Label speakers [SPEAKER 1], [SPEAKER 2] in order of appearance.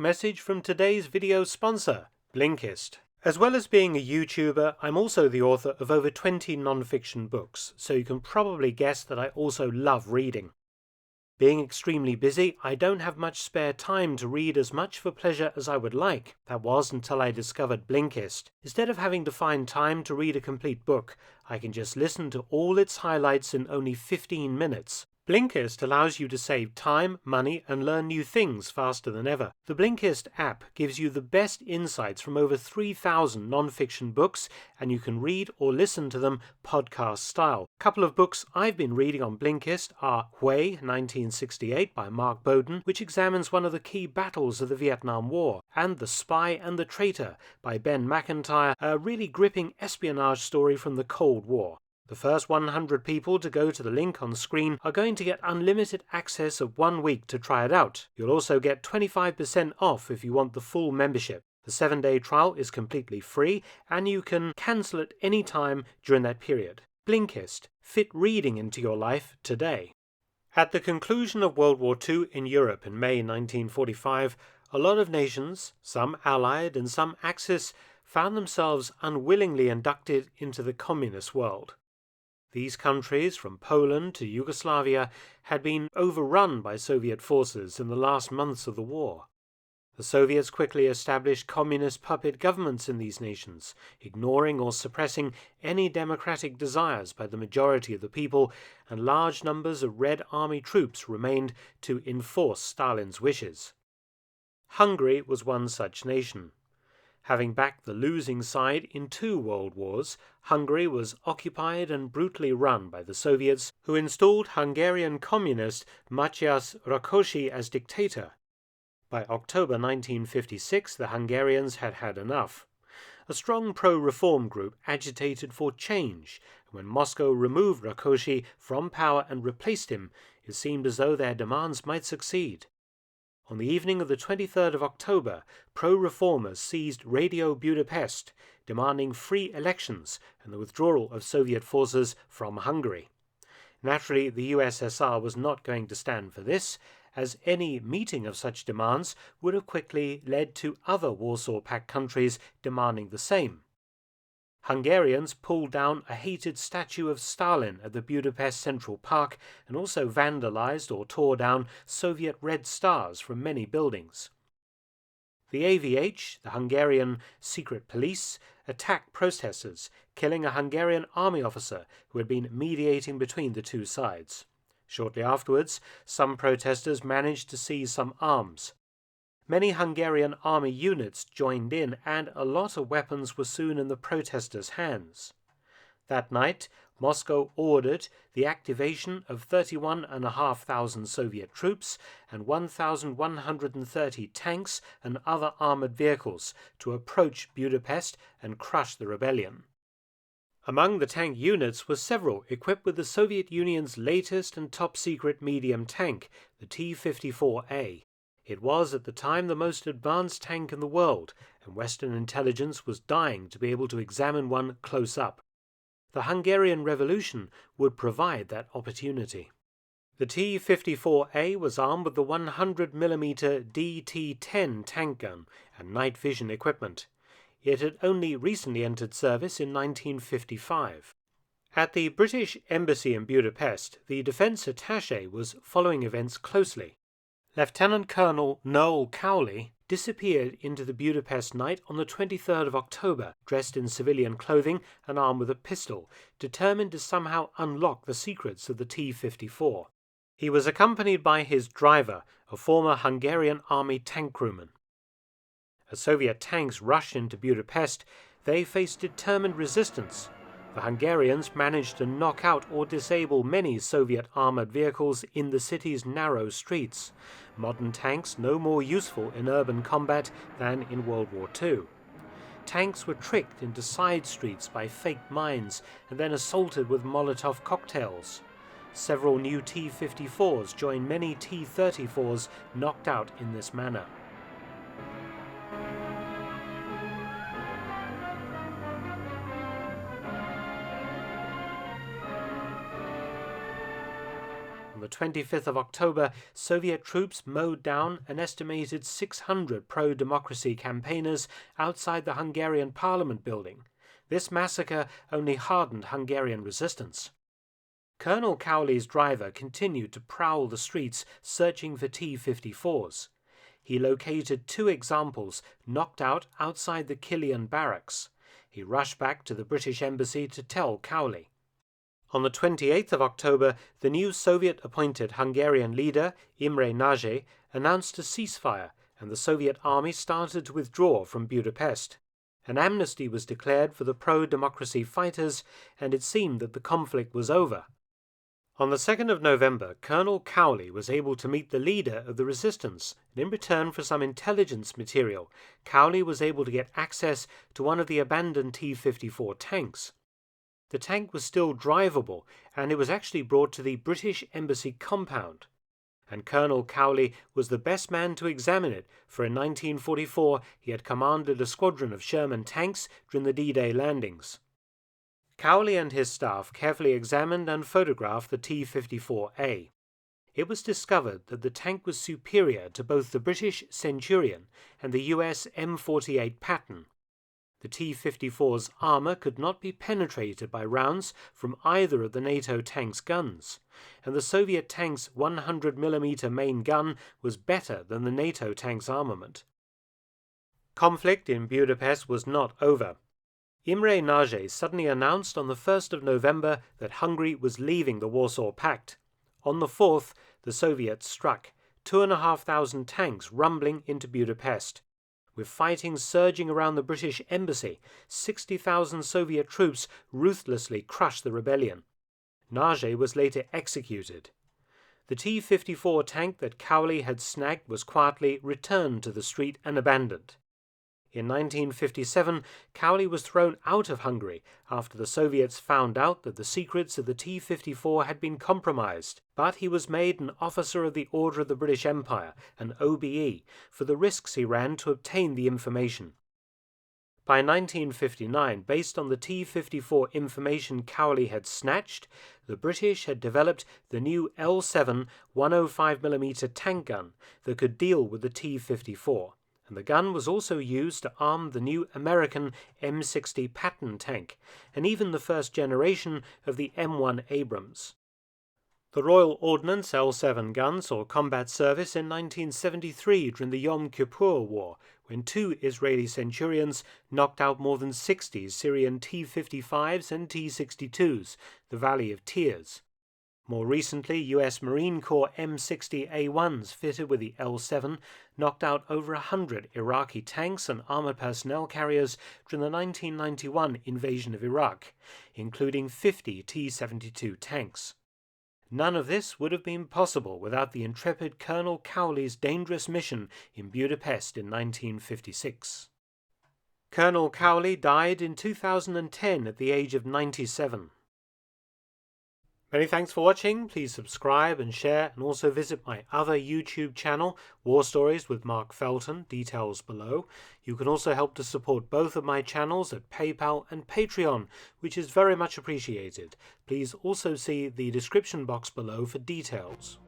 [SPEAKER 1] message from today's video sponsor, Blinkist. As well as being a YouTuber, I'm also the author of over 20 non-fiction books, so you can probably guess that I also love reading. Being extremely busy, I don't have much spare time to read as much for pleasure as I would like. That was until I discovered Blinkist. Instead of having to find time to read a complete book, I can just listen to all its highlights in only 15 minutes. Blinkist allows you to save time, money, and learn new things faster than ever. The Blinkist app gives you the best insights from over 3,000 non-fiction books, and you can read or listen to them podcast style. A couple of books I've been reading on Blinkist are Hue, 1968 by Mark Bowden, which examines one of the key battles of the Vietnam War, and The Spy and the Traitor by Ben McIntyre, a really gripping espionage story from the Cold War. The first 100 people to go to the link on screen are going to get unlimited access of 1 week to try it out. You'll also get 25% off if you want the full membership. The 7-day trial is completely free, and you can cancel at any time during that period. Blinkist. Fit reading into your life today. At the conclusion of World War II in Europe in May 1945, a lot of nations, some Allied and some Axis, found themselves unwillingly inducted into the communist world. These countries, from Poland to Yugoslavia, had been overrun by Soviet forces in the last months of the war. The Soviets quickly established communist puppet governments in these nations, ignoring or suppressing any democratic desires by the majority of the people, and large numbers of Red Army troops remained to enforce Stalin's wishes. Hungary was one such nation. Having backed the losing side in 2 world wars, Hungary was occupied and brutally run by the Soviets, who installed Hungarian communist Matyas Rákosi as dictator. By October 1956, the Hungarians had had enough. A strong pro-reform group agitated for change, and when Moscow removed Rákosi from power and replaced him, it seemed as though their demands might succeed. On the evening of the 23rd of October, pro-reformers seized Radio Budapest, demanding free elections and the withdrawal of Soviet forces from Hungary. Naturally, the USSR was not going to stand for this, as any meeting of such demands would have quickly led to other Warsaw Pact countries demanding the same. Hungarians pulled down a hated statue of Stalin at the Budapest Central Park and also vandalized or tore down Soviet red stars from many buildings. The AVH, the Hungarian secret police, attacked protesters, killing a Hungarian army officer who had been mediating between the two sides. Shortly afterwards, some protesters managed to seize some arms. Many Hungarian army units joined in, and a lot of weapons were soon in the protesters' hands. That night, Moscow ordered the activation of 31,500 Soviet troops and 1,130 tanks and other armored vehicles to approach Budapest and crush the rebellion. Among the tank units were several equipped with the Soviet Union's latest and top-secret medium tank, the T-54A. It was at the time the most advanced tank in the world, and Western intelligence was dying to be able to examine one close up. The Hungarian Revolution would provide that opportunity. The T-54A was armed with the 100mm DT-10 tank gun and night vision equipment. It had only recently entered service in 1955. At the British Embassy in Budapest, the defence attaché was following events closely. Lieutenant Colonel Noel Cowley disappeared into the Budapest night on the 23rd of October, dressed in civilian clothing and armed with a pistol, determined to somehow unlock the secrets of the T-54. He was accompanied by his driver, a former Hungarian army tank crewman. As Soviet tanks rushed into Budapest, they faced determined resistance. The Hungarians managed to knock out or disable many Soviet armored vehicles in the city's narrow streets. Modern tanks no more useful in urban combat than in World War II. Tanks were tricked into side streets by fake mines and then assaulted with Molotov cocktails. Several new T-54s joined many T-34s knocked out in this manner. On the 25th of October, Soviet troops mowed down an estimated 600 pro-democracy campaigners outside the Hungarian Parliament building. This massacre only hardened Hungarian resistance. Colonel Cowley's driver continued to prowl the streets searching for T-54s. He located 2 examples knocked out outside the Llewelyn barracks. He rushed back to the British embassy to tell Cowley. On the 28th of October, the new Soviet-appointed Hungarian leader, Imre Nagy, announced a ceasefire, and the Soviet army started to withdraw from Budapest. An amnesty was declared for the pro-democracy fighters, and it seemed that the conflict was over. On the 2nd of November, Colonel Cowley was able to meet the leader of the resistance, and in return for some intelligence material, Cowley was able to get access to one of the abandoned T-54 tanks. The tank was still drivable, and it was actually brought to the British Embassy compound. And Colonel Cowley was the best man to examine it, for in 1944 he had commanded a squadron of Sherman tanks during the D-Day landings. Cowley and his staff carefully examined and photographed the T-54A. It was discovered that the tank was superior to both the British Centurion and the US M48 Patton. The T-54's armour could not be penetrated by rounds from either of the NATO tanks' guns, and the Soviet tank's 100mm main gun was better than the NATO tank's armament. Conflict in Budapest was not over. Imre Nagy suddenly announced on the 1st of November that Hungary was leaving the Warsaw Pact. On the 4th, the Soviets struck, 2,500 tanks rumbling into Budapest. With fighting surging around the British embassy, 60,000 Soviet troops ruthlessly crushed the rebellion. Nagy was later executed. The T-54 tank that Cowley had snagged was quietly returned to the street and abandoned. In 1957, Cowley was thrown out of Hungary after the Soviets found out that the secrets of the T-54 had been compromised, but he was made an Officer of the Order of the British Empire, an OBE, for the risks he ran to obtain the information. By 1959, based on the T-54 information Cowley had snatched, the British had developed the new L7 105mm tank gun that could deal with the T-54. And the gun was also used to arm the new American M60 Patton tank, and even the first generation of the M1 Abrams. The Royal Ordnance L7 gun saw combat service in 1973 during the Yom Kippur War, when 2 Israeli Centurions knocked out more than 60 Syrian T-55s and T-62s, the Valley of Tears. More recently, US Marine Corps M60A1s fitted with the L7 knocked out over 100 Iraqi tanks and armored personnel carriers during the 1991 invasion of Iraq, including 50 T-72 tanks. None of this would have been possible without the intrepid Colonel Cowley's dangerous mission in Budapest in 1956. Colonel Cowley died in 2010 at the age of 97. Many thanks for watching. Please subscribe and share, and also visit my other YouTube channel, War Stories with Mark Felton, details below. You can also help to support both of my channels at PayPal and Patreon, which is very much appreciated. Please also see the description box below for details.